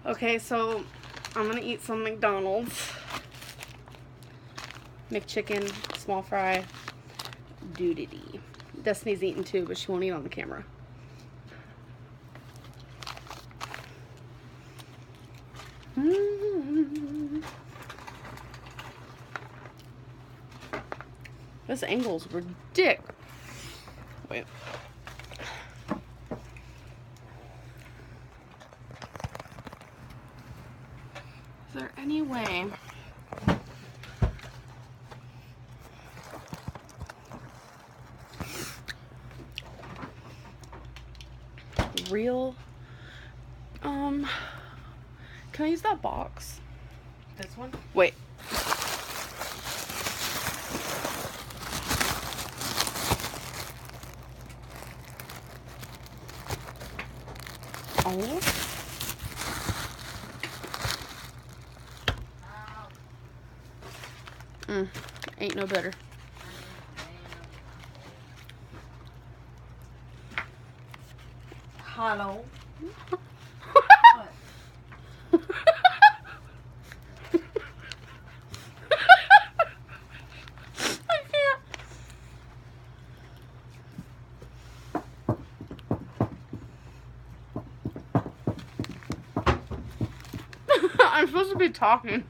Okay, so I'm gonna eat some McDonald's. McChicken, small fry, doodity. Destiny's eating too, but she won't eat on the camera. This angle's ridiculous. Wait. Is there any way? Real, can I use that box? This one? Wait. Oh. Ain't no better. Hello. I'm supposed to be talking.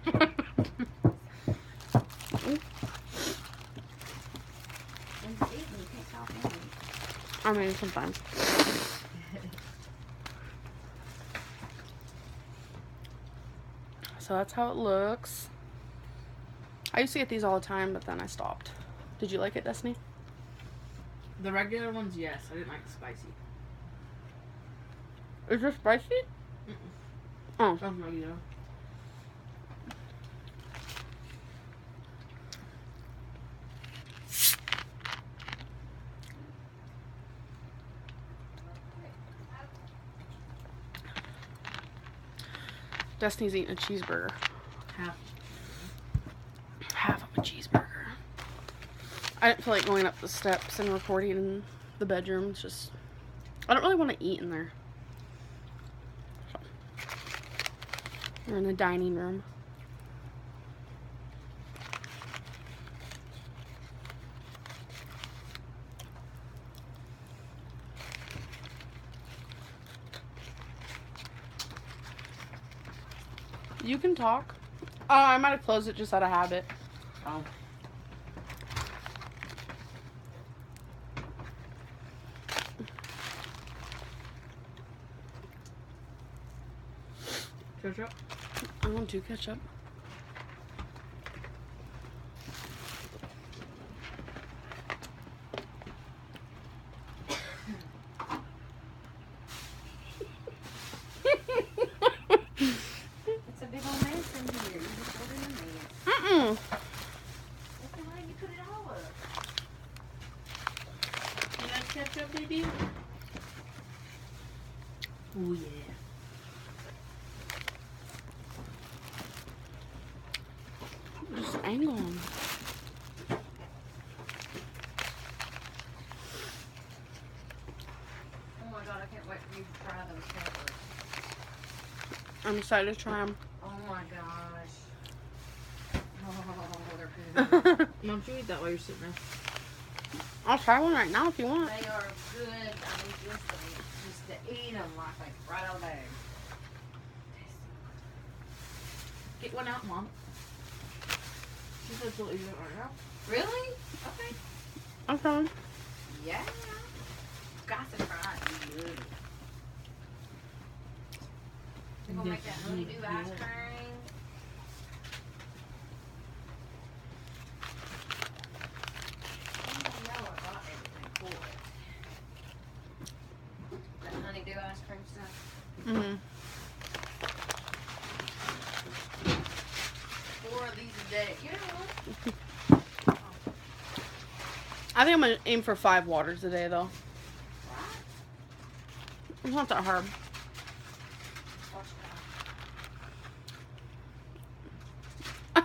I mean, sometimes. So that's how it looks. I used to get these all the time, but then I stopped. Did you like it, Destiny? The regular ones, yes. I didn't like the spicy. Is this spicy? Oh. Sounds regular. Destiny's eating a cheeseburger. Half. Of a cheeseburger. I didn't feel like going up the steps and recording in the bedroom. It's just, I don't really want to eat in there. So, we're in the dining room. You can talk. Oh, I might have closed it just out of habit. Oh. Ketchup? I want to ketchup. It's a big old mess in here. You just put it in there. Mm-mm. That's the way you put it all up. You like ketchup, baby? Oh, yeah. Just angle 'em. Oh my god, I can't wait for you to try those peppers. I'm excited to try them. Oh my gosh. Oh, they're good. Don't you eat that while you're sitting there? I'll try one right now if you want. They are good. I mean, just to eat them like right out of the bag. Get one out, Mom. She said she'll eat it right now. Really? Okay. Okay. Yeah. Got to try it. It's good. We're gonna make that honeydew ice cream. I got everything for it. That honeydew ice cream stuff. Mm-hmm. 4 of these a day. You know what? I think I'm gonna aim for 5 waters a day though. Right? It's not that hard. Watch that.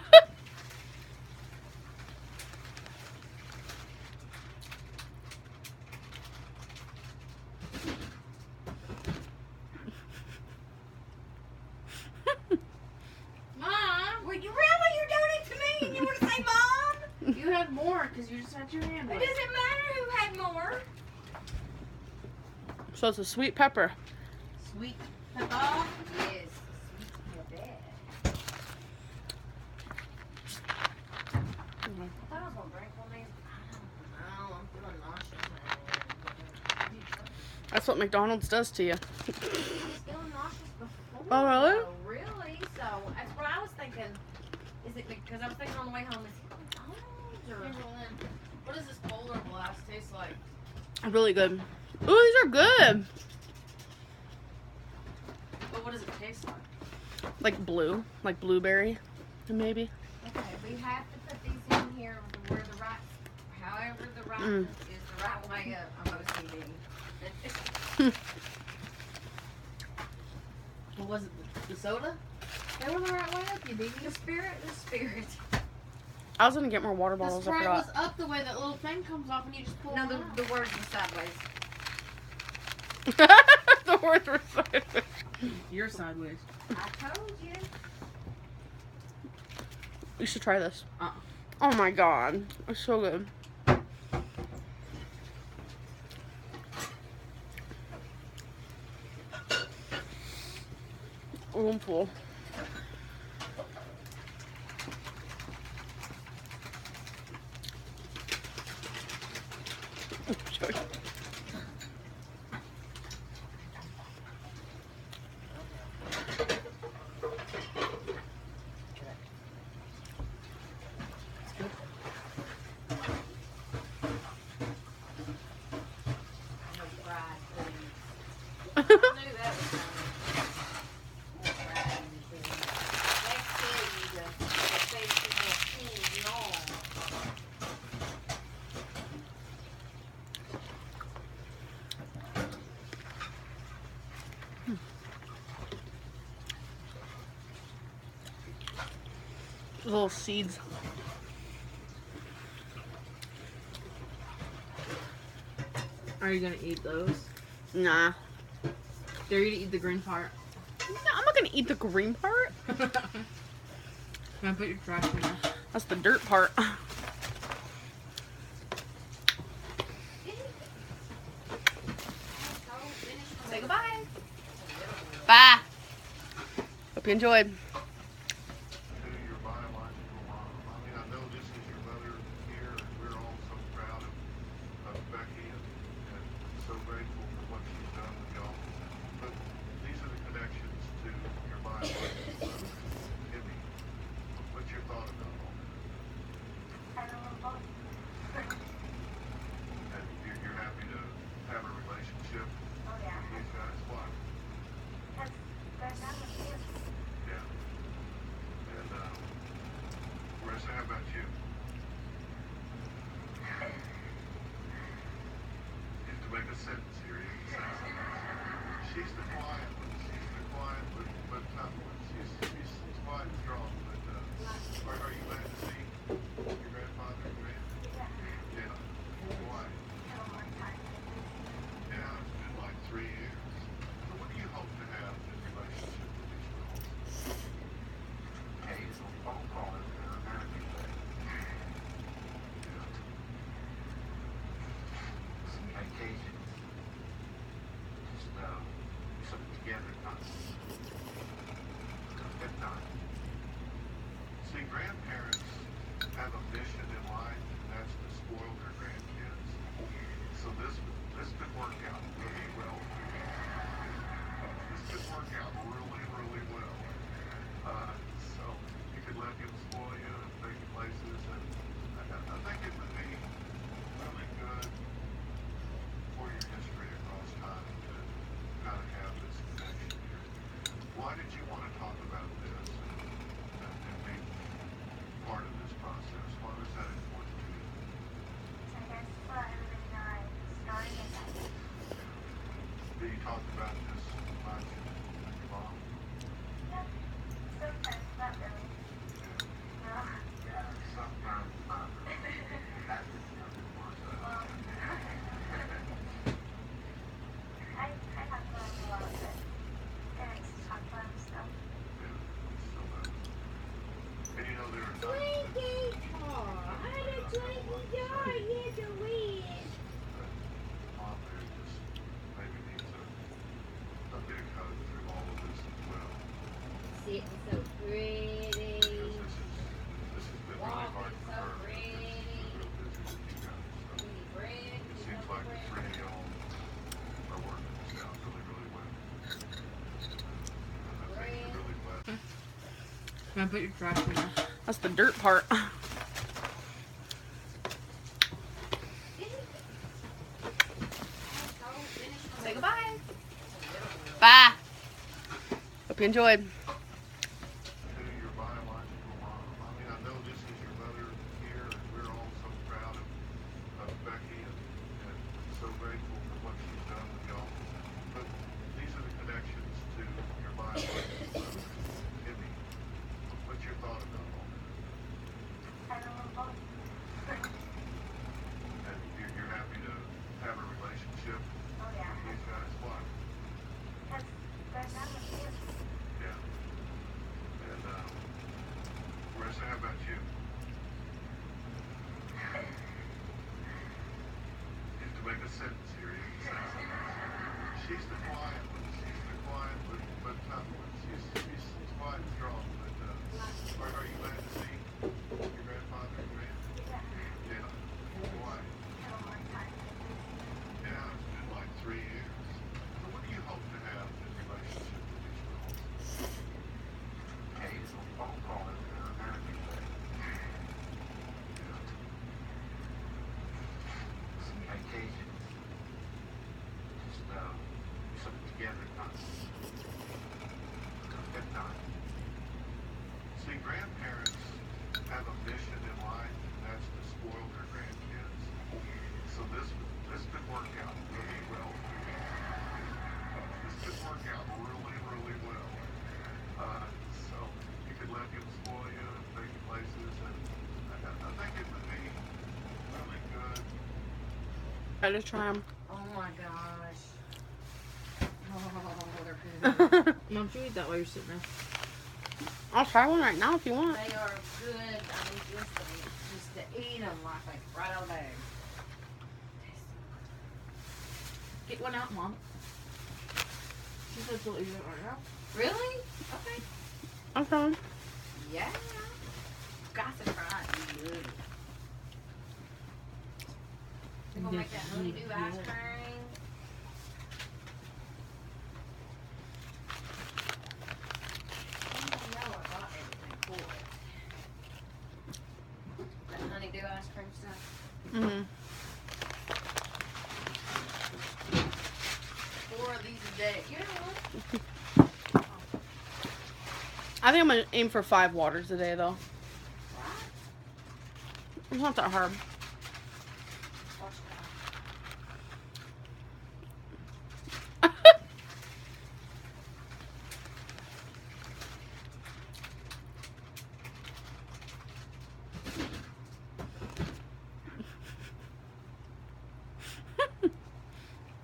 more because you just had your hand It with. doesn't matter who had more. So it's a sweet pepper. Sweet pepper. Yes. Sweet pepper. I thought I was gonna drink one of these. I don't know. I'm feeling nauseous. That's what McDonald's does to you. I was feeling nauseous before. Oh, really? though, really? So that's what I was thinking. Is it because I was thinking on the way home? Is it McDonald's or? What does this Polar Blast taste like? Really good. Ooh, these are good. But what does it taste like? Like blue, like blueberry, maybe. Okay, we have to put these in here where the right, however the right is the right way up. I'm OCD. What was it? The soda? They were the right way up, you baby. The spirit. I was gonna get more water The bottles. I Sprite forgot. was up the way that little thing comes off and you just pull No, it out. the words are sideways. The words were sideways. You're sideways. I told you. You should try this. Uh-uh. Oh my god, it's so good. Oh, I'm full. No fried foods. I knew that was coming. No fried foods. They tell you the face is more cool, Little seeds. Are you gonna eat those? Nah. Dare you to eat the green part? No, I'm not gonna eat the green part. Can I put your trash in there? That's the dirt part. Say goodbye. Bye. Hope you enjoyed. To your biological mom. I mean, I know this is your mother here, and we're all so proud of Becky and so grateful for what she's done with y'all. But these are the connections to your biological mother, Kimmy. What's your thought about all that? And you're happy to have a relationship with these guys? Why? Yeah. And, Marissa, how about you? You have to make a sentence here. You have to say something. She's the quiet one. She's the quiet but tough one. She's quiet and strong. But, are you glad to see your grandfather and grand? Yeah. Why? Yeah, it's been like 3 years. So what do you hope to have in relationship with these girls? Occasional phone call is gonna be there. Yeah. Some vacations. Just something together, not good time. See, grandparents have a mission in life, and that's to spoil their grandkids. So this could work out really well. This could work out really, really well. So you could let him spoil you and take you places, and I think it would be really good for your history across time to kind of have this connection here. Why did you want to talk about this and meet sitting so pretty. Because this has been really hard Walking for so her. But pretty. it's been real busy with you guys. So Pretty bread, it pretty seems like the bread. three of y'all are working this out really, really well. And I think you're really glad. I'm gonna put your trash in there. That's the dirt part. Say goodbye. Bye. Hope you enjoyed. To your biological mom. I mean, I know this is your mother here, and we're all so proud of Becky and so grateful for what she's done with y'all. But these are the connections to your biological mother, Kimmy. What's your thought about all that? And you're happy to have a relationship with these guys? Why? Yeah. And, Marissa, how about you? You have to make a sentence here. You have to say something. She's the quiet one. She's the quiet but tough one. She's quiet and strong. But, are you glad to see your grandfather and grand? Yeah. Why? Yeah, it's been like 3 years. So what do you hope to have in relationship with these girls? Occasional phone call and everything. Yeah. Some vacations. Just something together, not good time. See, grandparents have a mission in life, and that's to spoil their grandkids. So this could work out really well. This could work out really, really well. So you could let him spoil you and take you places, and I think it would be really good. I just try them. Oh my gosh. Oh, they're good. Mom, should we eat that while you're sitting there? I'll try one right now if you want. They are good. I mean, just to eat them like right out there. Get one out, Mom. She said she'll eat it right now. Really? Okay. Okay. Yeah. Got to try it. It's good. We're gonna make that honeydew ice cream. I don't know I got everything for it. That honeydew ice cream stuff. Mhm. 4 of these a day. You know what? I think I'm gonna aim for 5 waters a day though. Right? It's not that hard. Watch that.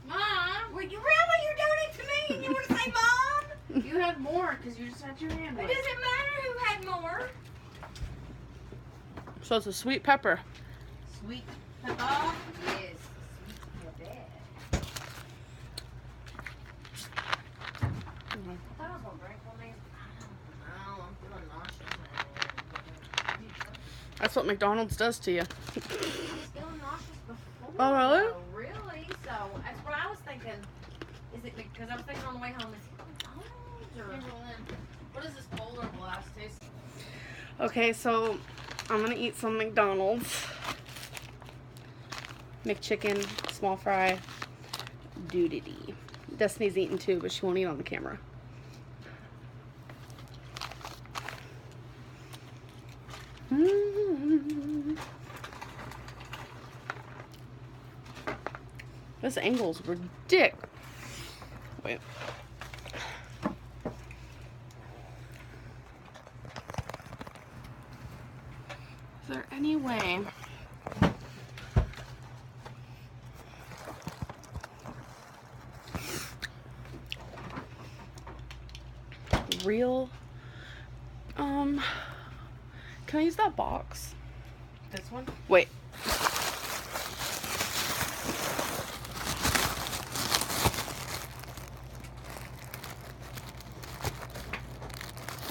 Mom, were you really? You're doing it to me? And you want to say Mom? You had more because you just had your hand It up. doesn't matter who had more. So it's a sweet pepper. Sweet. Yes, sweet pepper. I thought I was gonna drink one of these. I don't know. I'm feeling nauseous. That's what McDonald's does to you. I was feeling nauseous before. Oh, really? though, really? So that's what I was thinking. Is it because I was thinking on the way home? Is it McDonald's or? What does this polar blast taste? Okay, so I'm gonna eat some McDonald's. McChicken, small fry, doodity. Destiny's eating too, but she won't eat on the camera. This angle's ridiculous. Wait. Is there any way? Real, can I use that box? This one? Wait.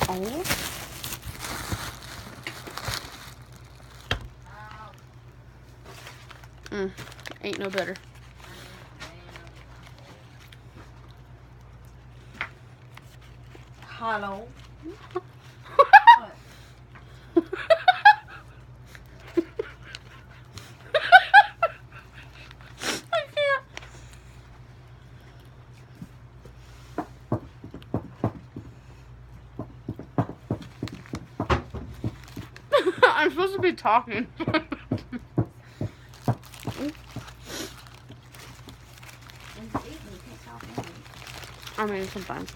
Oh. Ain't no better. Hello. What? I can't. I'm supposed to be talking. I mean, sometimes.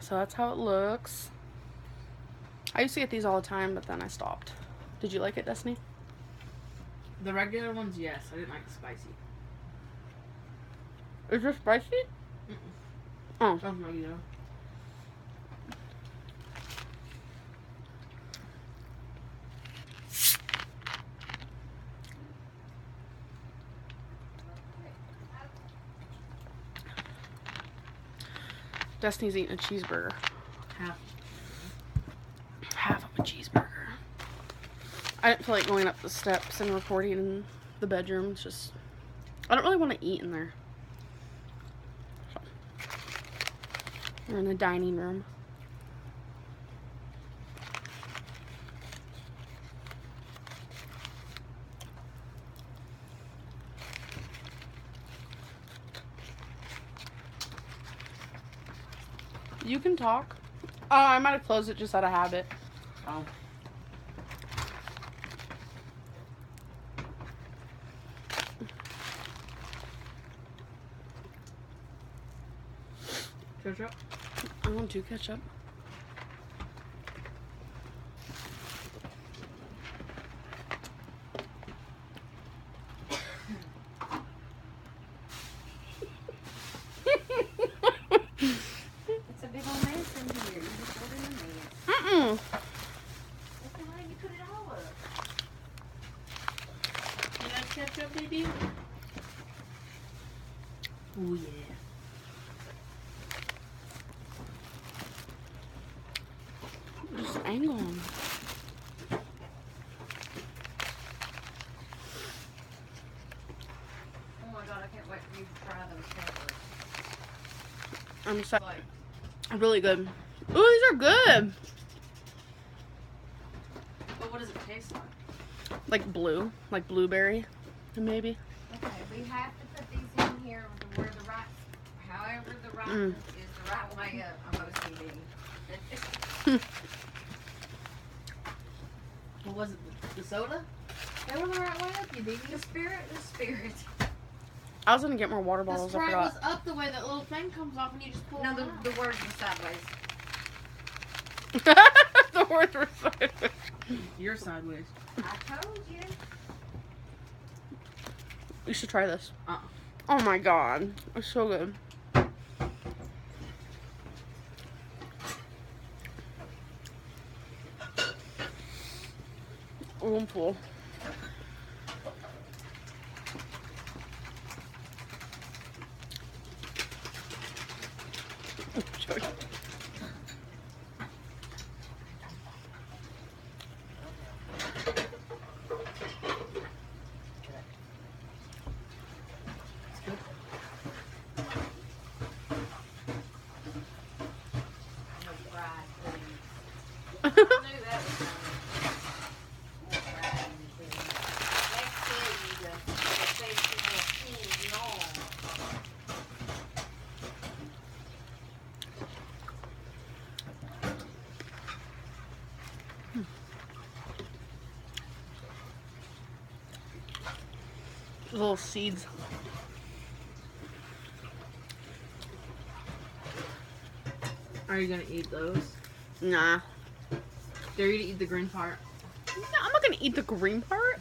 So that's how it looks. I used to get these all the time, but then I stopped. Did you like it, Destiny? The regular ones, yes. I didn't like the spicy. Is it spicy? Mm-mm. Oh. That's regular. Destiny's eating a cheeseburger. Half. Half of a cheeseburger. I didn't feel like going up the steps and recording in the bedroom. It's just, I don't really want to eat in there. So, we're in the dining room. You can talk. Oh, I might have closed it just out of habit. Oh. Ketchup? I don't do ketchup. It's a big old mess in here. You just put it in there. Mm-mm. That's the way you put it all up. You like ketchup, baby? Oh, yeah. Just angle them. Oh my god, I can't wait for you to try those peppers. I'm sorry. Like, Really good. Ooh, these are good. But what does it taste like? Like blue. Like blueberry, maybe. okay, we have to put these in here where the right, however the right Mm. is the right way up. I'm OCD. What was it? The soda? They were the right way up, you baby. The spirit. I was gonna get more water The bottles. I Sprite forgot. was up the way that little thing comes off and you just pull No, it out. the words were sideways. The words were sideways. You're sideways. I told you. You should try this. Uh-uh. Oh my god. It's so good. Oh, I'm full. No fried things. I knew that was coming. More fried things. Let's tell you the safety of Little seeds. Are you gonna eat those? Nah. Dare you to eat the green part? No, I'm not gonna eat the green part.